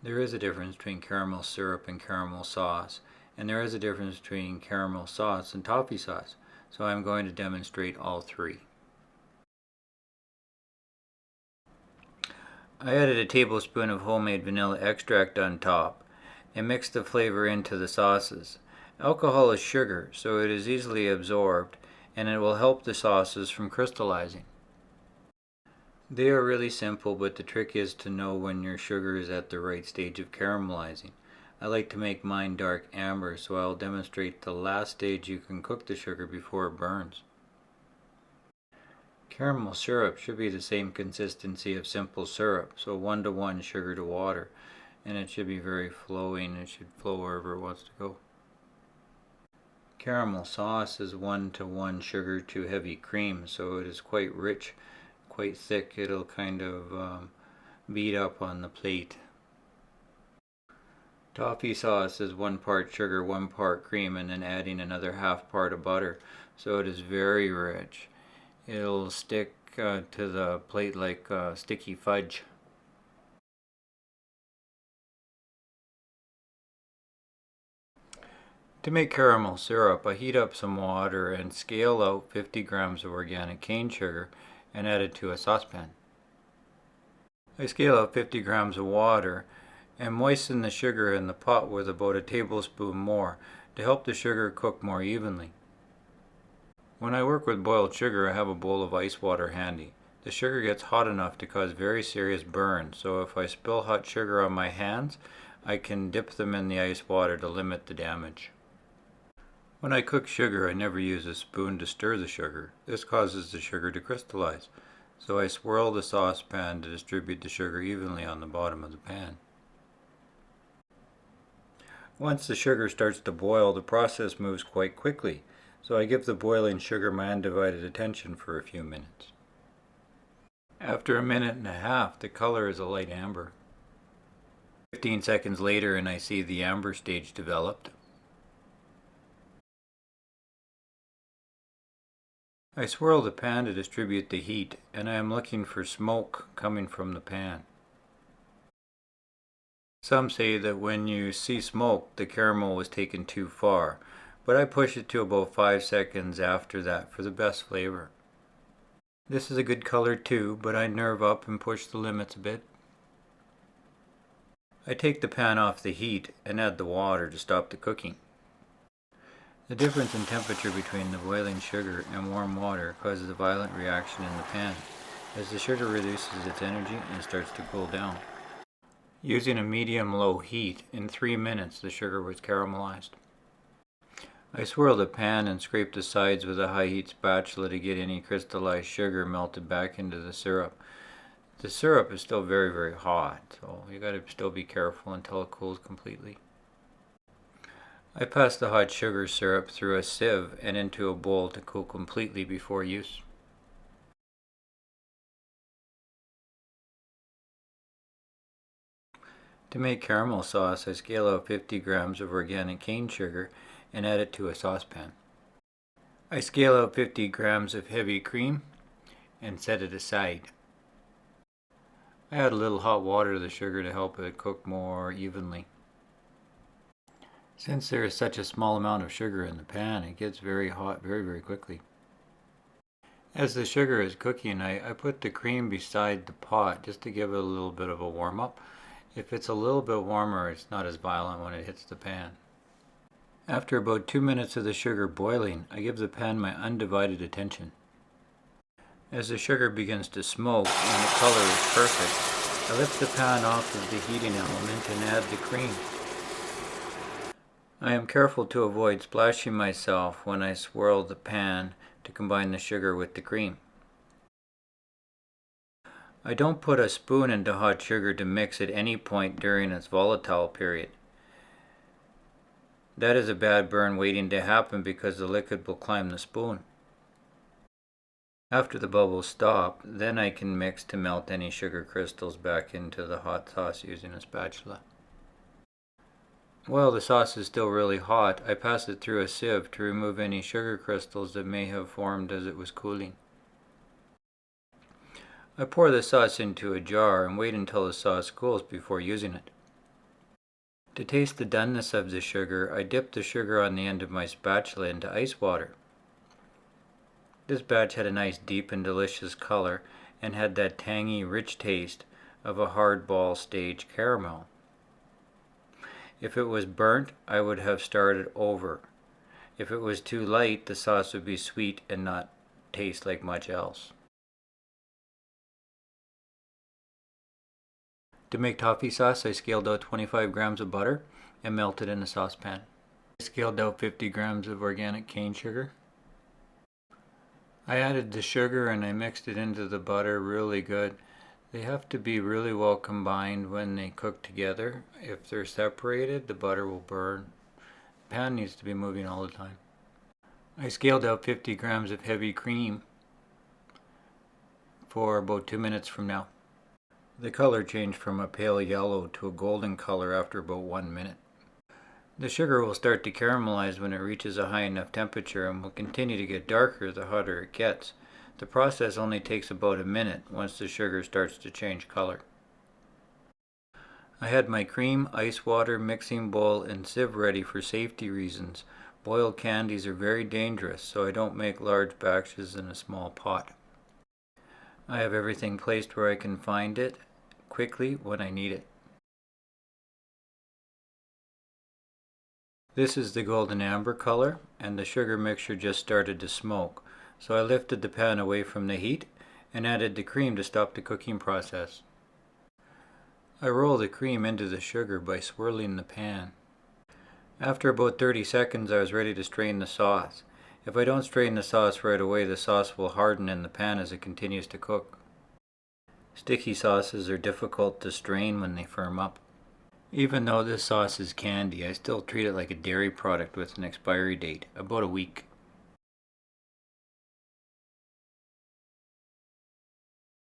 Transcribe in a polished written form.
There is a difference between caramel syrup and caramel sauce, and there is a difference between caramel sauce and toffee sauce, so I'm going to demonstrate all three. I added a tablespoon of homemade vanilla extract on top and mixed the flavor into the sauces. Alcohol is sugar, so it is easily absorbed, and it will help the sauces from crystallizing. They are really simple, but the trick is to know when your sugar is at the right stage of caramelizing. I like to make mine dark amber, so I'll demonstrate the last stage you can cook the sugar before it burns. Caramel syrup should be the same consistency of simple syrup, so 1:1 sugar to water, and it should be very flowing. It should flow wherever it wants to go. Caramel sauce is 1:1 sugar to heavy cream, so it is quite rich, quite thick. It'll kind of beat up on the plate. Toffee sauce is 1 part sugar, 1 part cream, and then adding another ½ part of butter, so it is very rich. It'll stick to the plate like sticky fudge. To make caramel syrup, I heat up some water and scale out 50 grams of organic cane sugar and add it to a saucepan. I scale out 50 grams of water and moisten the sugar in the pot with about a tablespoon more to help the sugar cook more evenly. When I work with boiled sugar, I have a bowl of ice water handy. The sugar gets hot enough to cause very serious burns, so if I spill hot sugar on my hands, I can dip them in the ice water to limit the damage. When I cook sugar, I never use a spoon to stir the sugar. This causes the sugar to crystallize, so I swirl the saucepan to distribute the sugar evenly on the bottom of the pan. Once the sugar starts to boil, the process moves quite quickly, so I give the boiling sugar my undivided attention for a few minutes. After a minute and a half, the color is a light amber. 15 seconds later and I see the amber stage developed. I swirl the pan to distribute the heat, and I am looking for smoke coming from the pan. Some say that when you see smoke, the caramel was taken too far, but I push it to about 5 seconds after that for the best flavor. This is a good color too, but I nerve up and push the limits a bit. I take the pan off the heat and add the water to stop the cooking. The difference in temperature between the boiling sugar and warm water causes a violent reaction in the pan, as the sugar reduces its energy and starts to cool down. Using a medium-low heat, in 3 minutes the sugar was caramelized. I swirl the pan and scrape the sides with a high-heat spatula to get any crystallized sugar melted back into the syrup. The syrup is still very, very hot, so you gotta still be careful until it cools completely. I pass the hot sugar syrup through a sieve and into a bowl to cool completely before use. To make caramel sauce, I scale out 50 grams of organic cane sugar and add it to a saucepan. I scale out 50 grams of heavy cream and set it aside. I add a little hot water to the sugar to help it cook more evenly. Since there is such a small amount of sugar in the pan, it gets very hot very, very quickly. As the sugar is cooking, I put the cream beside the pot just to give it a little bit of a warm-up. If it's a little bit warmer, it's not as violent when it hits the pan. After about 2 minutes of the sugar boiling, I give the pan my undivided attention. As the sugar begins to smoke and the color is perfect, I lift the pan off of the heating element and add the cream. I am careful to avoid splashing myself when I swirl the pan to combine the sugar with the cream. I don't put a spoon into hot sugar to mix at any point during its volatile period. That is a bad burn waiting to happen because the liquid will climb the spoon. After the bubbles stop, then I can mix to melt any sugar crystals back into the hot sauce using a spatula. While the sauce is still really hot, I pass it through a sieve to remove any sugar crystals that may have formed as it was cooling. I pour the sauce into a jar and wait until the sauce cools before using it. To taste the doneness of the sugar, I dipped the sugar on the end of my spatula into ice water. This batch had a nice deep and delicious color and had that tangy, rich taste of a hardball stage caramel. If it was burnt, I would have started over. If it was too light, the sauce would be sweet and not taste like much else. To make toffee sauce, I scaled out 25 grams of butter and melted in a saucepan. I scaled out 50 grams of organic cane sugar. I added the sugar and I mixed it into the butter really good. They have to be really well combined when they cook together. If they're separated, the butter will burn. The pan needs to be moving all the time. I scaled out 50 grams of heavy cream for about 2 minutes from now. The color changed from a pale yellow to a golden color after about 1 minute. The sugar will start to caramelize when it reaches a high enough temperature and will continue to get darker the hotter it gets. The process only takes about a minute once the sugar starts to change color. I had my cream, ice water, mixing bowl, and sieve ready for safety reasons. Boiled candies are very dangerous, so I don't make large batches in a small pot. I have everything placed where I can find it quickly when I need it. This is the golden amber color, and the sugar mixture just started to smoke. So I lifted the pan away from the heat and added the cream to stop the cooking process. I roll the cream into the sugar by swirling the pan. After about 30 seconds I was ready to strain the sauce. If I don't strain the sauce right away, the sauce will harden in the pan as it continues to cook. Sticky sauces are difficult to strain when they firm up. Even though this sauce is candy, I still treat it like a dairy product with an expiry date, about a week.